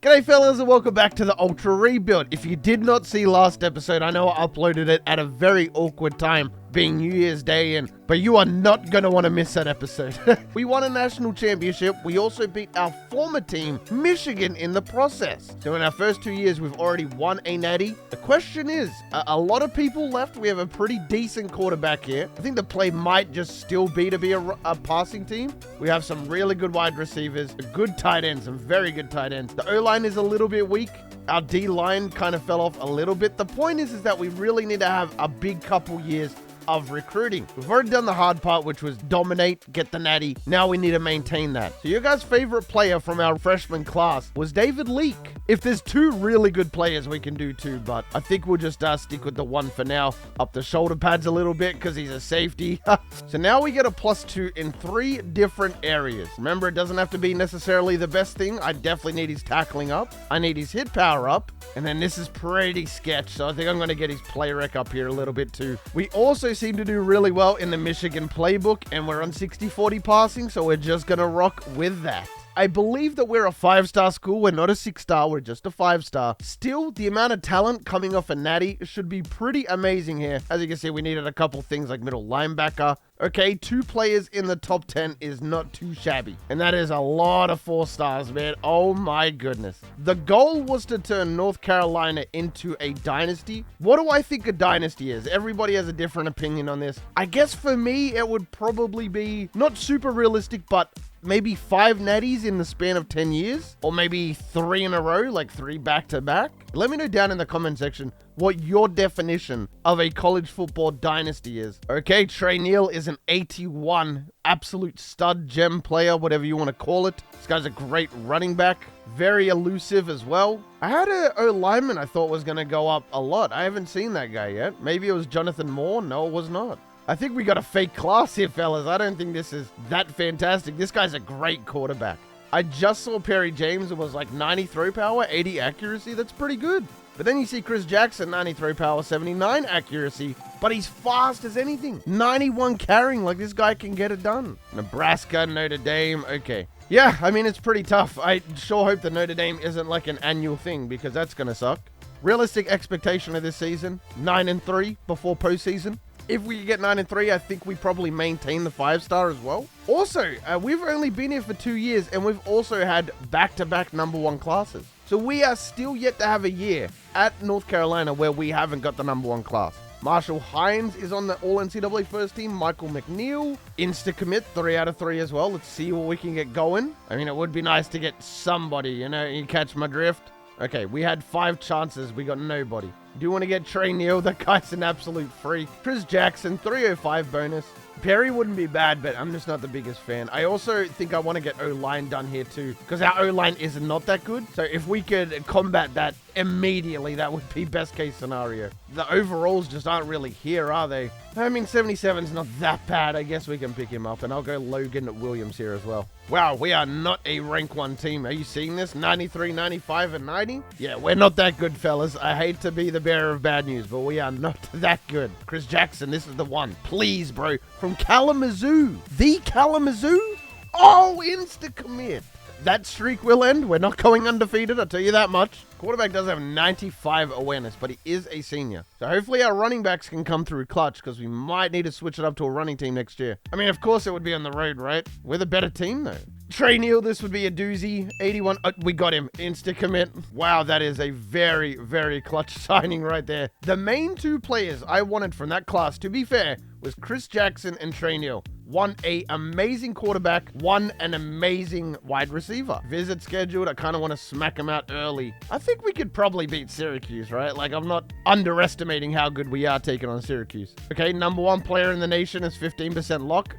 G'day fellas and welcome back to the Ultra Rebuild. If you did not see last episode, I know I uploaded it at a very awkward time, being New Year's Day, but you are not going to want to miss that episode. We won a national championship. We also beat our former team, Michigan, in the process. So in our first 2 years, we've already won a natty. The question is, a lot of people left. We have a pretty decent quarterback here. I think the play might just still be to be a passing team. We have some really good wide receivers, good tight ends, some very good tight ends. The O-line is a little bit weak. Our D-line kind of fell off a little bit. The point is that we really need to have a big couple years of recruiting. We've already done the hard part, which was dominate, get the natty. Now we need to maintain that. So your guys' favorite player from our freshman class was David Leak. If there's two really good players, we can do two, but I think we'll just stick with the one for now. Up the shoulder pads a little bit because he's a safety. So now we get a +2 in 3 different areas. Remember, it doesn't have to be necessarily the best thing. I definitely need his tackling up. I need his hit power up. And then this is pretty sketch, so I think I'm going to get his play rec up here a little bit too. We also seem to do really well in the Michigan playbook, and we're on 60-40 passing, so we're just going to rock with that. I believe that we're a 5-star school. We're not a 6-star. We're just a 5-star. Still, the amount of talent coming off a natty should be pretty amazing here. As you can see, we needed a couple things like middle linebacker. Okay, 2 players in the top 10 is not too shabby. And that is a lot of 4 stars, man. Oh my goodness. The goal was to turn North Carolina into a dynasty. What do I think a dynasty is? Everybody has a different opinion on this. I guess for me, it would probably be not super realistic, but maybe 5 natties in the span of 10 years, or maybe 3 in a row, like 3 back-to-back. Let me know down in the comment section what your definition of a college football dynasty is. Okay, Trey Neal is an 81, absolute stud gem player, whatever you want to call it. This guy's a great running back, very elusive as well. I had a O-lineman I thought was going to go up a lot. I haven't seen that guy yet. Maybe it was Jonathan Moore. No, it was not. I think we got a fake class here, fellas. I don't think this is that fantastic. This guy's a great quarterback. I just saw Perry James. It was like 90 throw power, 80 accuracy. That's pretty good. But then you see Chris Jackson, 90 throw power, 79 accuracy. But he's fast as anything. 91 carrying. Like, this guy can get it done. Nebraska, Notre Dame. Okay. Yeah, I mean, it's pretty tough. I sure hope that Notre Dame isn't like an annual thing, because that's going to suck. Realistic expectation of this season, 9-3 before postseason. If we get 9-3, I think we probably maintain the 5-star as well. Also, we've only been here for 2 years, and we've also had back-to-back #1 classes. So we are still yet to have a year at North Carolina where we haven't got the #1 class. Marshall Hines is on the All-NCAA first team. Michael McNeil, insta-commit, 3 out of 3 as well. Let's see what we can get going. I mean, it would be nice to get somebody, you catch my drift. Okay, we had 5 chances. We got nobody. Do you want to get Trey Neal? That guy's an absolute freak. Chris Jackson, 305 bonus. Perry wouldn't be bad, but I'm just not the biggest fan. I also think I want to get O-line done here too, because our O-line is not that good. So if we could combat that immediately, that would be best case scenario. The overalls just aren't really here, are they? I mean, 77's not that bad. I guess we can pick him up, and I'll go Logan Williams here as well. Wow, we are not a rank 1 team. Are you seeing this? 93, 95, and 90? Yeah, we're not that good, fellas. I hate to be the bearer of bad news, but we are not that good. Chris Jackson, this is the one. Please, bro. From Kalamazoo. The Kalamazoo? Oh, insta-commit. That streak will end. We're not going undefeated, I'll tell you that much. Quarterback does have 95 awareness, but he is a senior. So hopefully our running backs can come through clutch, because we might need to switch it up to a running team next year. I mean, of course it would be on the road, right? We're the better team, though. Trey Neal, this would be a doozy. 81. We got him. Insta-commit. Wow, that is a very, very clutch signing right there. The main 2 players I wanted from that class, to be fair, was Chris Jackson and Trey Neal. One, an amazing quarterback. One, an amazing wide receiver. Visit scheduled. I kind of want to smack him out early. I think we could probably beat Syracuse, right? Like, I'm not underestimating how good we are taking on Syracuse. Okay, #1 player in the nation is 15% lock.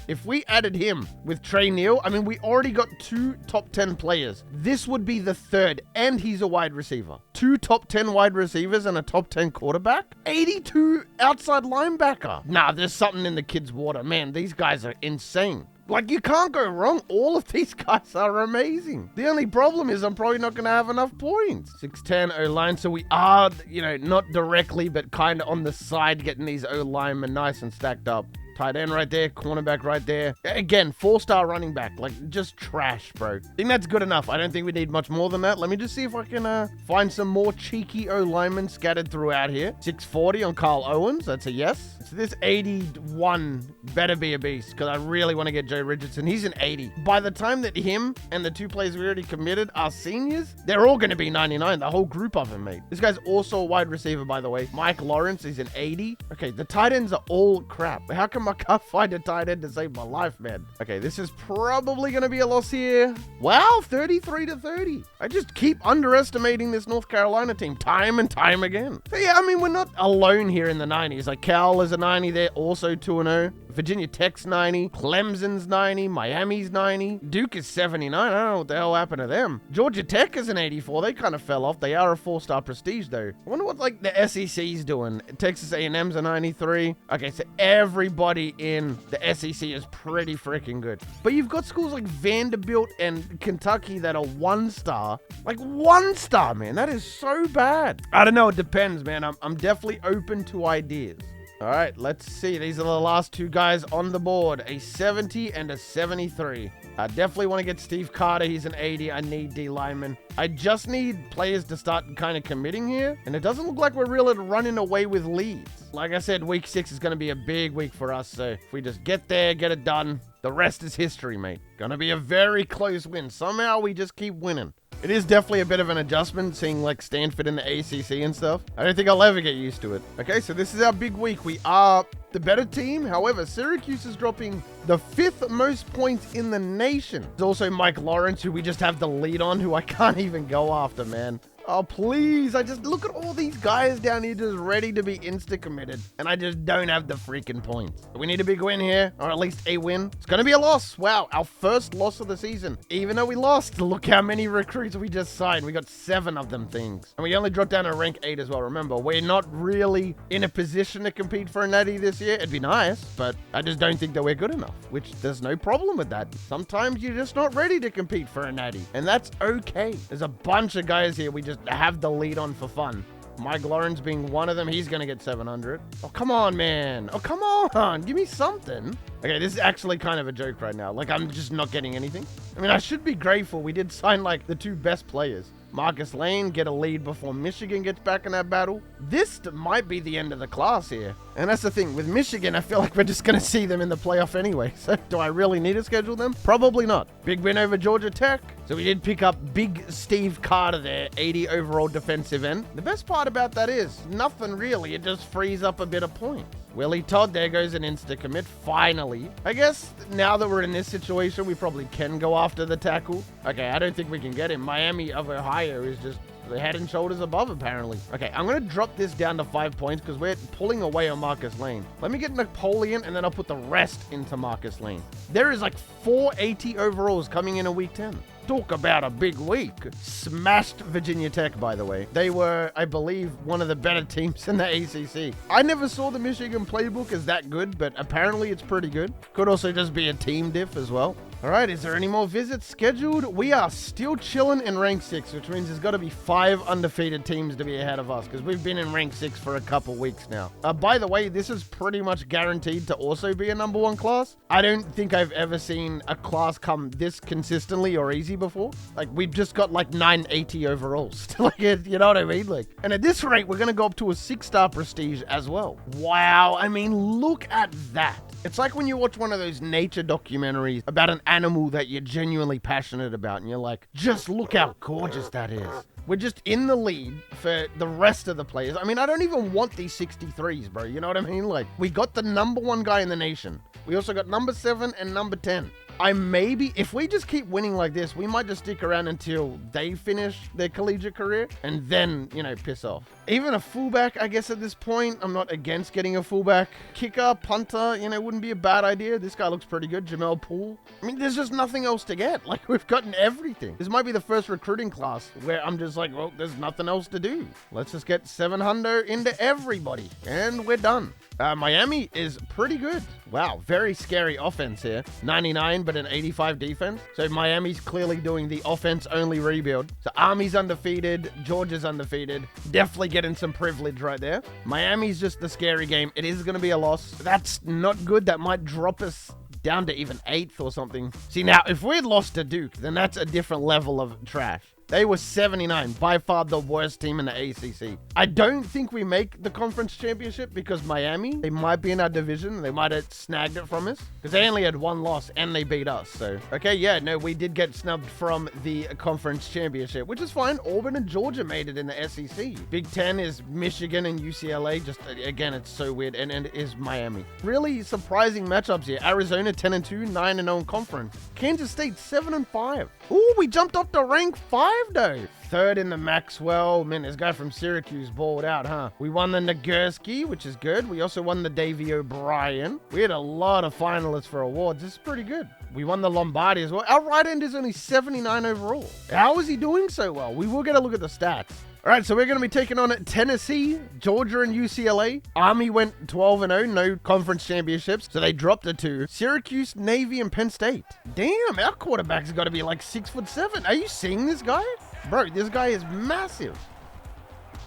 If we added him with Trey Neal, I mean, we already got 2 top 10 players. This would be the 3rd, and he's a wide receiver. 2 top 10 wide receivers and a top 10 quarterback? 82 outside linebacker. Nah, there's something in the kid's water. Man, these guys are insane. Like, you can't go wrong. All of these guys are amazing. The only problem is I'm probably not going to have enough points. 6'10 O-line. So we are, not directly, but kind of on the side getting these O-linemen nice and stacked up. Tight end right there, cornerback right there. Again, 4-star running back. Like, just trash, bro. I think that's good enough. I don't think we need much more than that. Let me just see if I can find some more cheeky O-linemen scattered throughout here. 640 on Carl Owens. That's a yes. So this 81 better be a beast, because I really want to get Joe Richardson. He's an 80. By the time that him and the 2 players we already committed are seniors, they're all going to be 99. The whole group of them, mate. This guy's also a wide receiver, by the way. Mike Lawrence is an 80. Okay, the tight ends are all crap. How come I can't find a tight end to save my life, man? Okay, this is probably going to be a loss here. Wow, 33-30. I just keep underestimating this North Carolina team time and time again. So yeah, I mean, we're not alone here in the 90s. Like, Cal is a 90 there, also 2-0. Virginia Tech's 90, Clemson's 90, Miami's 90, Duke is 79. I don't know what the hell happened to them. Georgia Tech is an 84. They kind of fell off. They are a 4-star prestige, though. I wonder what, like, the SEC's doing. Texas A&M's a 93. Okay, so everybody in the SEC is pretty freaking good. But you've got schools like Vanderbilt and Kentucky that are 1-star. Like, 1-star, man. That is so bad. I don't know. It depends, man. I'm definitely open to ideas. All right, let's see. These are the last 2 guys on the board. A 70 and a 73. I definitely want to get Steve Carter. He's an 80. I need D lineman. I just need players to start kind of committing here. And it doesn't look like we're really running away with leads. Like I said, week 6 is going to be a big week for us. So if we just get there, get it done, the rest is history, mate. Gonna be a very close win. Somehow we just keep winning. It is definitely a bit of an adjustment seeing like Stanford in the ACC and stuff. I don't think I'll ever get used to it. Okay, so this is our big week. We are the better team. However, Syracuse is dropping the 5th most points in the nation. There's also Mike Lawrence, who we just have the lead on, who I can't even go after, man. Oh, please. I just look at all these guys down here just ready to be insta-committed. And I just don't have the freaking points. We need a big win here, or at least a win. It's going to be a loss. Wow, our first loss of the season. Even though we lost, look how many recruits we just signed. We got 7 of them things. And we only dropped down to rank 8 as well. Remember, we're not really in a position to compete for a natty this year. It'd be nice, but I just don't think that we're good enough, which there's no problem with that. Sometimes you're just not ready to compete for a natty, and that's okay. There's a bunch of guys here we just have the lead on for fun. Mike Lawrence being one of them. He's going to get 700. Oh, come on, man. Oh, come on. Give me something. Okay, this is actually kind of a joke right now. Like, I'm just not getting anything. I mean, I should be grateful. We did sign, like, the 2 best players. Marcus Lane get a lead before Michigan gets back in that battle. This might be the end of the class here. And that's the thing. With Michigan, I feel like we're just going to see them in the playoff anyway. So do I really need to schedule them? Probably not. Big win over Georgia Tech. So we did pick up big Steve Carter there, 80 overall defensive end. The best part about that is nothing really. It just frees up a bit of points. Willie Todd, there goes an insta-commit, finally. I guess now that we're in this situation, we probably can go after the tackle. Okay, I don't think we can get him. Miami of Ohio is just the head and shoulders above, apparently. Okay, I'm going to drop this down to 5 points because we're pulling away on Marcus Lane. Let me get Napoleon, and then I'll put the rest into Marcus Lane. There is like 480 overalls coming in a week 10. Talk about a big week. Smashed Virginia Tech, by the way. They were, I believe, one of the better teams in the ACC. I never saw the Michigan playbook as that good, but apparently it's pretty good. Could also just be a team diff as well. All right, is there any more visits scheduled? We are still chilling in rank 6, which means there's got to be 5 undefeated teams to be ahead of us because we've been in rank 6 for a couple weeks now. By the way, this is pretty much guaranteed to also be a number 1 class. I don't think I've ever seen a class come this consistently or easy before. Like, we've just got like 980 overalls. Like, you know what I mean? Like, and at this rate, we're going to go up to a 6-star prestige as well. Wow. I mean, look at that. It's like when you watch one of those nature documentaries about an animal that you're genuinely passionate about, and you're like, just look how gorgeous that is. We're just in the lead for the rest of the players. I mean, I don't even want these 63s, bro. You know what I mean? Like, we got the number 1 guy in the nation. We also got number 7 and number 10. If we just keep winning like this, we might just stick around until they finish their collegiate career and then, you know, piss off. Even a fullback, I guess at this point, I'm not against getting a fullback. Kicker, punter, you know, wouldn't be a bad idea. This guy looks pretty good. Jamel Poole. I mean, there's just nothing else to get. Like, we've gotten everything. This might be the first recruiting class where I'm just like, well, there's nothing else to do. Let's just get 700 into everybody and we're done. Miami is pretty good. Wow, very scary offense here. 99, but an 85 defense. So Miami's clearly doing the offense-only rebuild. So Army's undefeated. Georgia's undefeated. Definitely getting some privilege right there. Miami's just the scary game. It is going to be a loss. That's not good. That might drop us down to even 8th or something. See, now, if we had lost to Duke, then that's a different level of trash. They were 79, by far the worst team in the ACC. I don't think we make the conference championship because Miami, they might be in our division. They might have snagged it from us because they only had 1 loss and they beat us. So, okay, yeah, no, we did get snubbed from the conference championship, which is fine. Auburn and Georgia made it in the SEC. Big Ten is Michigan and UCLA. Just, again, it's so weird. And it is Miami. Really surprising matchups here. Arizona 10-2, 9-0 in conference. Kansas State 7-5. Ooh, we jumped up to rank 5. Though. 3rd in the Maxwell. Man, this guy from Syracuse balled out, huh? We won the Nagurski, which is good. We also won the Davy O'Brien. We had a lot of finalists for awards. This is pretty good. We won the Lombardi as well. Our right end is only 79 overall. How is he doing so well? We will get a look at the stats. All right, so we're going to be taking on Tennessee, Georgia, and UCLA. Army went 12-0, no conference championships, so they dropped it to Syracuse, Navy, and Penn State. Damn, our quarterback's got to be like 6'7". Are you seeing this guy? Bro, this guy is massive.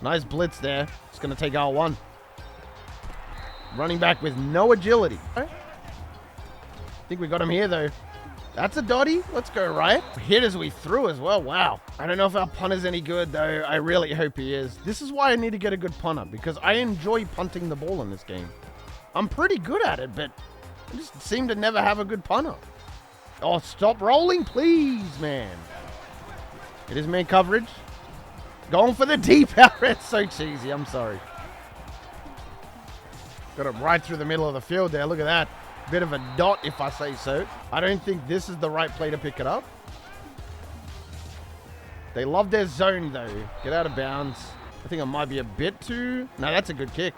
Nice blitz there. It's going to take R1. Running back with no agility. I think we got him here, though. That's a dotty. Let's go right. Hit as we threw as well. Wow. I don't know if our punter's any good, though. I really hope he is. This is why I need to get a good punter, because I enjoy punting the ball in this game. I'm pretty good at it, but I just seem to never have a good punter. Oh, stop rolling, please, man. It is man coverage. Going for the deep out. It's so cheesy. I'm sorry. Got it right through the middle of the field there. Look at that. Bit of a dot, if I say so. I don't think this is the right play to pick it up. They love their zone, though. Get out of bounds. I think it might be a bit too... No, that's a good kick.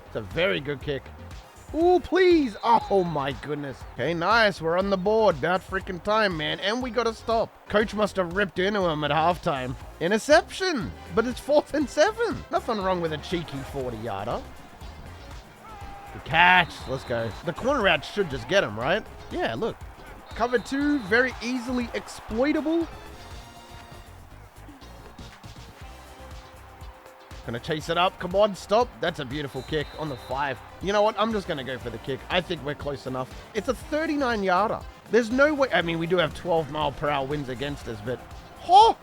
It's a very good kick. Ooh, please. Oh, my goodness. Okay, nice. We're on the board. About freaking time, man. And we got to stop. Coach must have ripped into him at halftime. Interception. But it's 4th and 7. Nothing wrong with a cheeky 40-yarder. Good catch. Let's go. The corner route should just get him, right? Yeah, look. Cover 2. Very easily exploitable. Gonna chase it up. Come on, stop. That's a beautiful kick on the 5. You know what? I'm just gonna go for the kick. I think we're close enough. It's a 39-yarder. There's no way. I mean, we do have 12-mile-per-hour winds against us, but... Oh!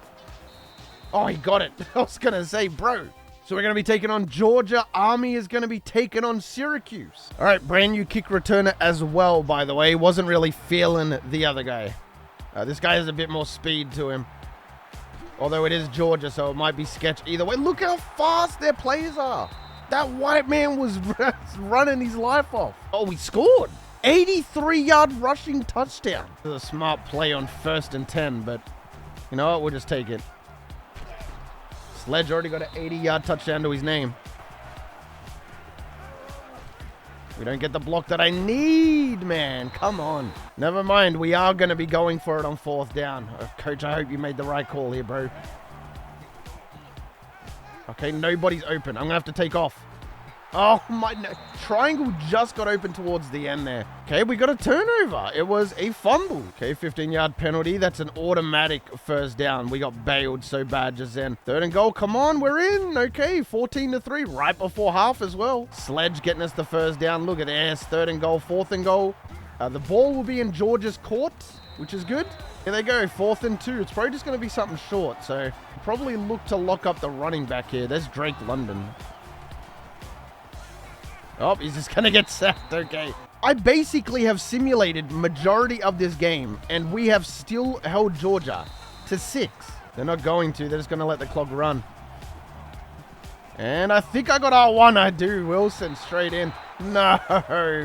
Oh, he got it. I was gonna say, bro. So we're gonna be taking on Georgia. Army is gonna be taking on Syracuse. All right, brand new kick returner as well, by the way. Wasn't really feeling the other guy. This guy has a bit more speed to him. Although it is Georgia, so it might be sketch either way. Look how fast their players are. That white man was running his life off. Oh, we scored. 83-yard rushing touchdown. This is a smart play on 1st and 10, but you know what? We'll just take it. Sledge already got an 80-yard touchdown to his name. We don't get the block that I need, man. Come on. Never mind. We are going to be going for it on 4th down. Coach, I hope you made the right call here, bro. Okay, nobody's open. I'm going to have to take off. Oh, my... No. Triangle just got open towards the end there. Okay, we got a turnover. It was a fumble. Okay, 15-yard penalty. That's an automatic 1st down. We got bailed so bad just then. 3rd and goal. Come on, we're in. Okay, 14-3. Right before half as well. Sledge getting us the 1st down. Look at this. 3rd and goal. 4th and goal. The ball will be in Georgia's court, which is good. Here they go. 4th and 2. It's probably just going to be something short. So probably look to lock up the running back here. There's Drake London. Oh, he's just going to get sacked. Okay. I basically have simulated majority of this game, and we have still held Georgia to 6. They're not going to. They're just going to let the clock run. And I think I got R1. I do. Wilson straight in. No,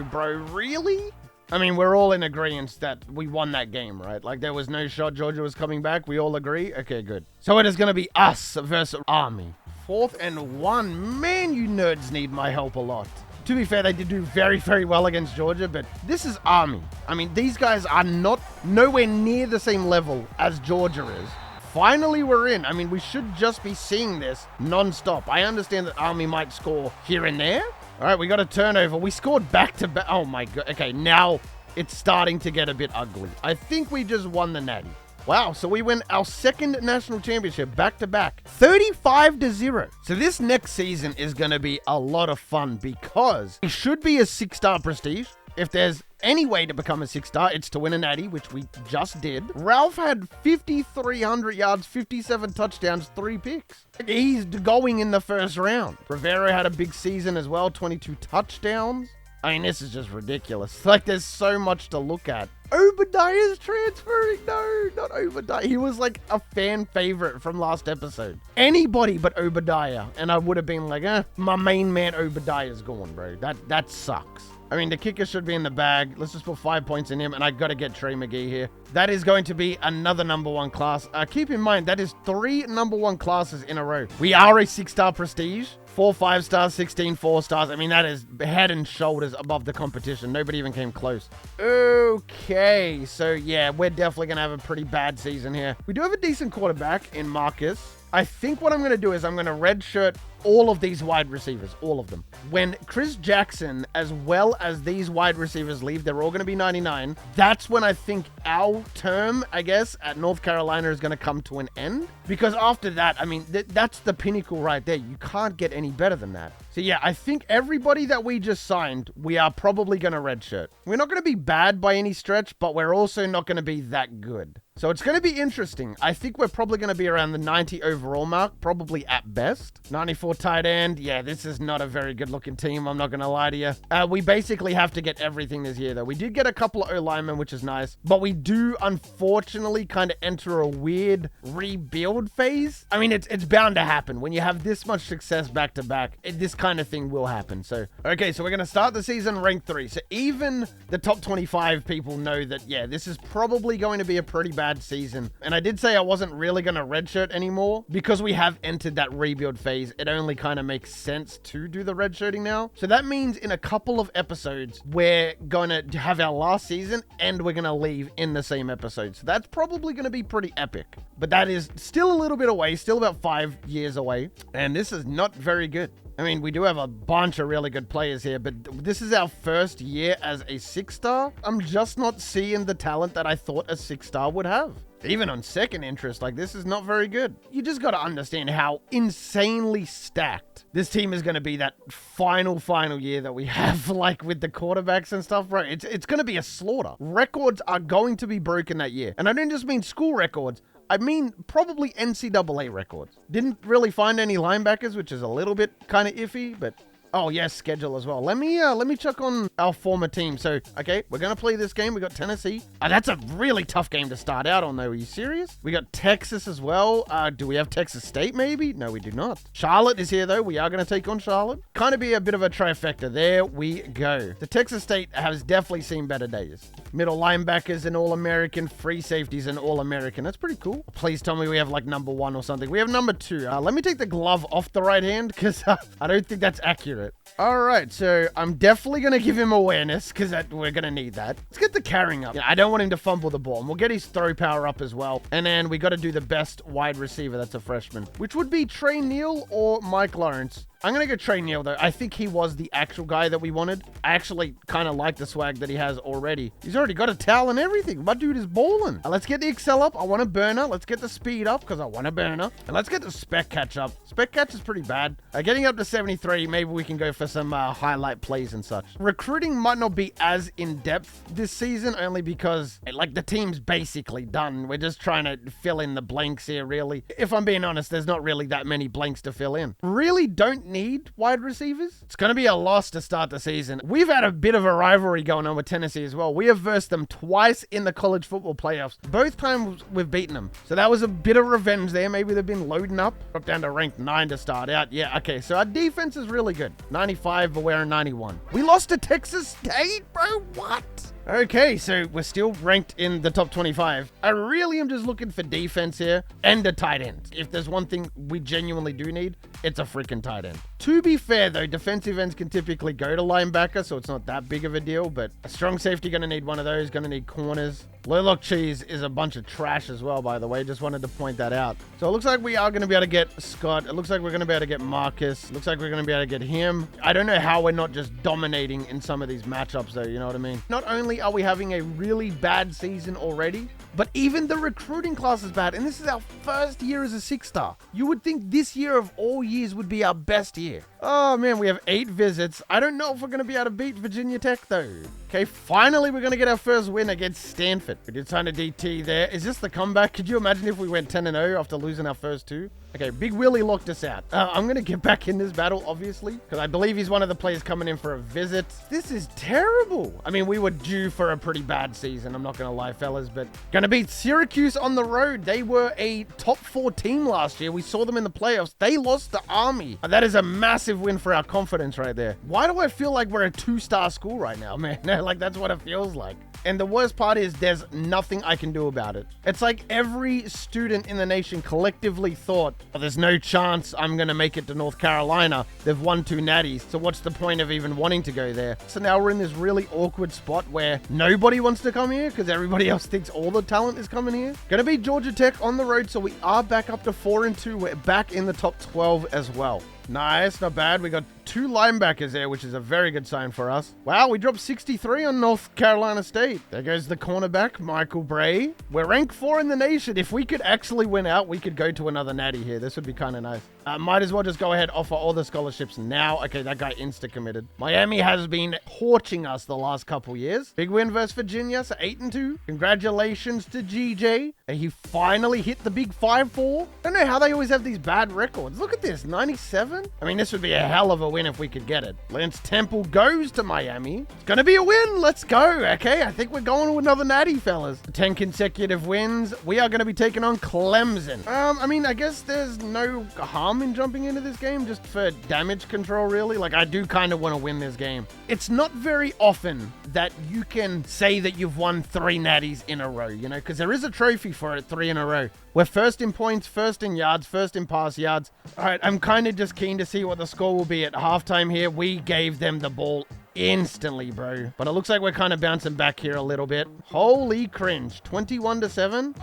bro. Really? I mean, we're all in agreement that we won that game, right? Like, there was no shot Georgia was coming back. We all agree? Okay, good. So it is going to be us versus Army. 4th and 1. Man, you nerds need my help a lot. To be fair, they did do very, very well against Georgia, but this is Army. I mean, these guys are nowhere near the same level as Georgia is. Finally, we're in. I mean, we should just be seeing this non-stop. I understand that Army might score here and there. All right, we got a turnover. We scored back-to-back. Oh, my God. Okay, now it's starting to get a bit ugly. I think we just won the Natty. Wow, so we win our second national championship back-to-back, 35-0. So this next season is going to be a lot of fun because it should be a 6-star prestige. If there's any way to become a 6-star, it's to win a Natty, which we just did. Ralph had 5,300 yards, 57 touchdowns, 3 picks. He's going in the first round. Rivero had a big season as well, 22 touchdowns. I mean, this is just ridiculous. Like, there's so much to look at. Obadiah's transferring. No, not Obadiah. He was like a fan favorite from last episode. Anybody but Obadiah. And I would have been like, my main man Obadiah's gone, bro. That sucks. I mean, the kicker should be in the bag. Let's just put 5 points in him, and I got to get Trey McGee here. That is going to be another #1 class. Keep in mind, that is 3 #1 classes in a row. We are a 6-star prestige. 4 5-stars, 16 4-stars. I mean, that is head and shoulders above the competition. Nobody even came close. Okay, so yeah, we're definitely going to have a pretty bad season here. We do have a decent quarterback in Marcus. I think what I'm going to do is I'm going to redshirt all of these wide receivers, all of them. When Chris Jackson, as well as these wide receivers leave, they're all going to be 99. That's when I think our term, I guess, at North Carolina is going to come to an end. Because after that, I mean, that's the pinnacle right there. You can't get any better than that. So yeah, I think everybody that we just signed, we are probably going to redshirt. We're not going to be bad by any stretch, but we're also not going to be that good. So it's going to be interesting. I think we're probably going to be around the 90 overall mark, probably at best. 94 tight end. Yeah, this is not a very good looking team. I'm not going to lie to you. We basically have to get everything this year, though. We did get a couple of O-linemen, which is nice. But we do, unfortunately, kind of enter a weird rebuild phase. I mean, it's bound to happen. When you have this much success back to back, this kind of thing will happen. So, okay, so we're going to start the season ranked 3. So even the top 25 people know that, yeah, this is probably going to be a pretty bad season. And I did say I wasn't really going to redshirt anymore because we have entered that rebuild phase. It only kind of makes sense to do the redshirting now. So that means in a couple of episodes, we're going to have our last season and we're going to leave in the same episode. So that's probably going to be pretty epic. But that is still a little bit away, still about 5 years away. And this is not very good. I mean, we do have a bunch of really good players here, but this is our first year as a 6-star. I'm just not seeing the talent that I thought a 6-star would have. Even on second interest, like, this is not very good. You just got to understand how insanely stacked this team is going to be that final year that we have, like, with the quarterbacks and stuff, bro. It's going to be a slaughter. Records are going to be broken that year. And I don't just mean school records. I mean, probably NCAA records. Didn't really find any linebackers, which is a little bit kind of iffy, but... Oh, yes, schedule as well. Let me check on our former team. So, okay, we're going to play this game. We got Tennessee. That's a really tough game to start out on, though. Are you serious? We got Texas as well. Do we have Texas State, maybe? No, we do not. Charlotte is here, though. We are going to take on Charlotte. Kind of be a bit of a trifecta. There we go. The Texas State has definitely seen better days. Middle linebackers and All-American. Free safeties and All-American. That's pretty cool. Please tell me we have, like, #1 or something. We have #2. Let me take the glove off the right hand, because I don't think that's accurate. All right, so I'm definitely going to give him awareness because we're going to need that. Let's get the carrying up. Yeah, I don't want him to fumble the ball. And we'll get his throw power up as well. And then we got to do the best wide receiver that's a freshman, which would be Trey Neal or Mike Lawrence. I'm going to go Trey Neal, though. I think he was the actual guy that we wanted. I actually kind of like the swag that he has already. He's already got a towel and everything. My dude is balling. Let's get the Excel up. I want a burner. Let's get the speed up because I want a burner. And let's get the spec catch up. Spec catch is pretty bad. Getting up to 73, maybe we can go for some highlight plays and such. Recruiting might not be as in-depth this season, only because, like, the team's basically done. We're just trying to fill in the blanks here, really. If I'm being honest, there's not really that many blanks to fill in. Really don't need wide receivers. It's going to be a loss to start the season. We've had a bit of a rivalry going on with Tennessee as well. We have versed them twice in the college football playoffs. Both times we've beaten them. So that was a bit of revenge there. Maybe they've been loading up. Dropped down to rank 9 to start out. Yeah, okay. So our defense is really good. 95, but we're a 91. We lost to Texas State, bro. What? Okay, so we're still ranked in the top 25. I really am just looking for defense here and a tight end. If there's one thing we genuinely do need, it's a freaking tight end. To be fair, though, defensive ends can typically go to linebacker, so it's not that big of a deal, but a strong safety going to need one of those, going to need corners. Low-lock cheese is a bunch of trash as well, by the way. Just wanted to point that out. So it looks like we are going to be able to get Scott. It looks like we're going to be able to get Marcus. Looks like we're going to be able to get him. I don't know how we're not just dominating in some of these matchups, though, you know what I mean? Not only only are we having a really bad season already, but even the recruiting class is bad, and this is our first year as a 6-star. You would think this year of all years would be our best year. Oh man, we have 8 visits. I don't know if we're going to be able to beat Virginia Tech though. Okay, finally we're going to get our first win against Stanford. We did sign a DT there. Is this the comeback? Could you imagine if we went 10-0 after losing our first 2? Okay, Big Willie locked us out. I'm going to get back in this battle, obviously, because I believe he's one of the players coming in for a visit. This is terrible. I mean, we were due for a pretty bad season. I'm not going to lie, fellas, but going to beat Syracuse on the road. They were a top 4 team last year. We saw them in the playoffs. They lost to Army. That is a massive win for our confidence right there. Why do I feel like we're a 2-star school right now, man? Like, that's what it feels like. And the worst part is there's nothing I can do about it. It's like every student in the nation collectively thought, oh, there's no chance I'm going to make it to North Carolina. They've won 2 natties. So what's the point of even wanting to go there? So now we're in this really awkward spot where nobody wants to come here because everybody else thinks all the talent is coming here. Going to be Georgia Tech on the road. So we are back up to 4-2. We're back in the top 12 as well. Nice, not bad. We got 2 linebackers there, which is a very good sign for us. Wow, we dropped 63 on North Carolina State. There goes the cornerback, Michael Bray. We're ranked 4 in the nation. If we could actually win out, we could go to another natty here. This would be kind of nice. Might as well just go ahead, offer all the scholarships now. Okay, that guy insta-committed. Miami has been torching us the last couple years. Big win versus Virginia, so 8-2. Congratulations to GJ. And he finally hit the big 5-4. I don't know how they always have these bad records. Look at this, 97. I mean, this would be a hell of a win if we could get it. Lance Temple goes to Miami. It's going to be a win. Let's go. Okay, I think we're going to another natty, fellas. 10 consecutive wins. We are going to be taking on Clemson. I mean, I guess there's no harm in jumping into this game just for damage control, really. Like, I do kind of want to win this game. It's not very often that you can say that you've won 3 natties in a row, you know, because there is a trophy for it, 3 in a row. We're first in points, first in yards, first in pass yards. All right, I'm kind of just keen to see what the score will be at halftime here. We gave them the ball instantly, bro. But it looks like we're kind of bouncing back here a little bit. Holy cringe. 21-7.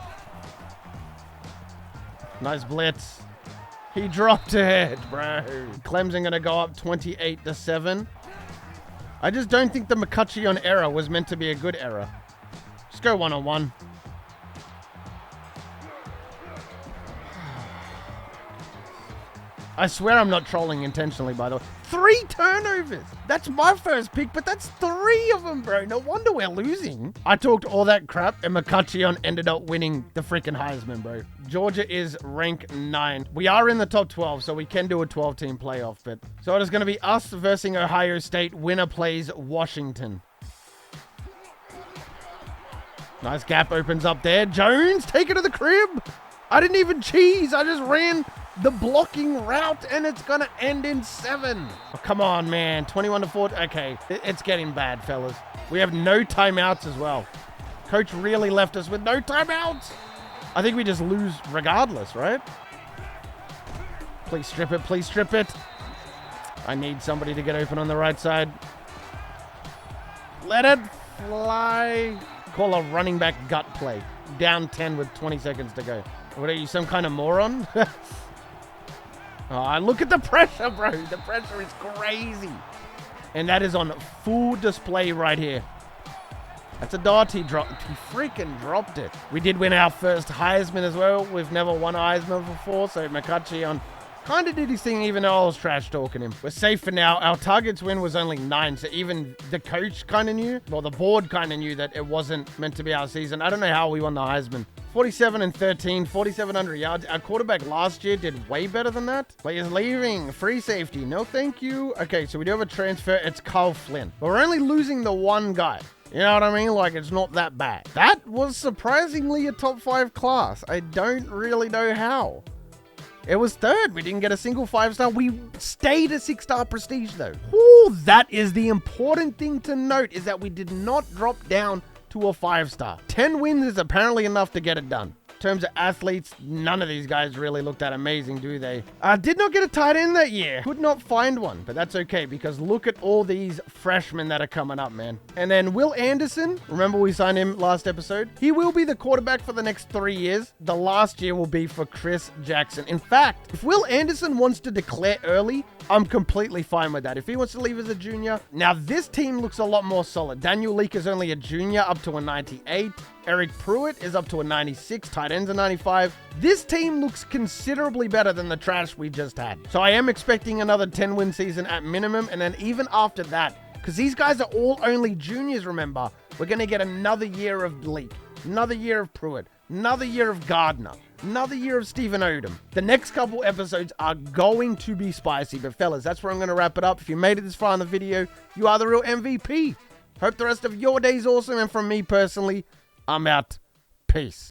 Nice blitz. He dropped it, bro. Clemson going to go up 28-7. I just don't think the McCutcheon on error was meant to be a good error. Just go one-on-one. I swear I'm not trolling intentionally, by the way. 3 turnovers. That's my first pick, but that's 3 of them, bro. No wonder we're losing. I talked all that crap, and McCutcheon ended up winning the freaking Heisman, bro. Georgia is rank 9. We are in the top 12, so we can do a 12-team playoff, but... So it is going to be us versus Ohio State. Winner plays Washington. Nice gap opens up there. Jones, take it to the crib. I didn't even cheese. I just ran the blocking route, and it's going to end in 7. Oh, come on, man. 21-4. Okay, it's getting bad, fellas. We have no timeouts as well. Coach really left us with no timeouts. I think we just lose regardless, right? Please strip it. Please strip it. I need somebody to get open on the right side. Let it fly. Call a running back gut play. Down 10 with 20 seconds to go. What are you, some kind of moron? Oh, look at the pressure, bro. The pressure is crazy. And that is on full display right here. That's a dot. He freaking dropped it. We did win our first Heisman as well. We've never won a Heisman before, so McCutcheon kind of did his thing even though I was trash talking him. We're safe for now. Our targets win was only 9, so even the coach kind of knew, well, the board kind of knew that it wasn't meant to be our season. I don't know how we won the Heisman. 47-13, 4,700 yards. Our quarterback last year did way better than that. Players leaving. Free safety. No, thank you. Okay, so we do have a transfer. It's Carl Flynn. But we're only losing the one guy. You know what I mean? Like, it's not that bad. That was surprisingly a top 5 class. I don't really know how. It was 3rd. We didn't get a single 5-star. We stayed a 6-star prestige, though. Ooh, that is the important thing to note, is that we did not drop down to a 5-star. 10 wins is apparently enough to get it done. In terms of athletes, none of these guys really looked that amazing, do they? Did not get a tight end that year. Could not find one, but that's okay because look at all these freshmen that are coming up, man. And then Will Anderson, remember we signed him last episode? He will be the quarterback for the next 3 years. The last year will be for Chris Jackson. In fact, if Will Anderson wants to declare early, I'm completely fine with that. If he wants to leave as a junior. Now, this team looks a lot more solid. Daniel Leake is only a junior, up to a 98. Eric Pruitt is up to a 96. Tight ends a 95. This team looks considerably better than the trash we just had. So I am expecting another 10-win season at minimum. And then even after that, because these guys are all only juniors, remember, we're going to get another year of Leake, another year of Pruitt, another year of Gardner, another year of Stephen Odom. The next couple episodes are going to be spicy, but fellas, that's where I'm going to wrap it up. If you made it this far in the video, you are the real MVP. Hope the rest of your day is awesome, and from me personally, I'm out. Peace.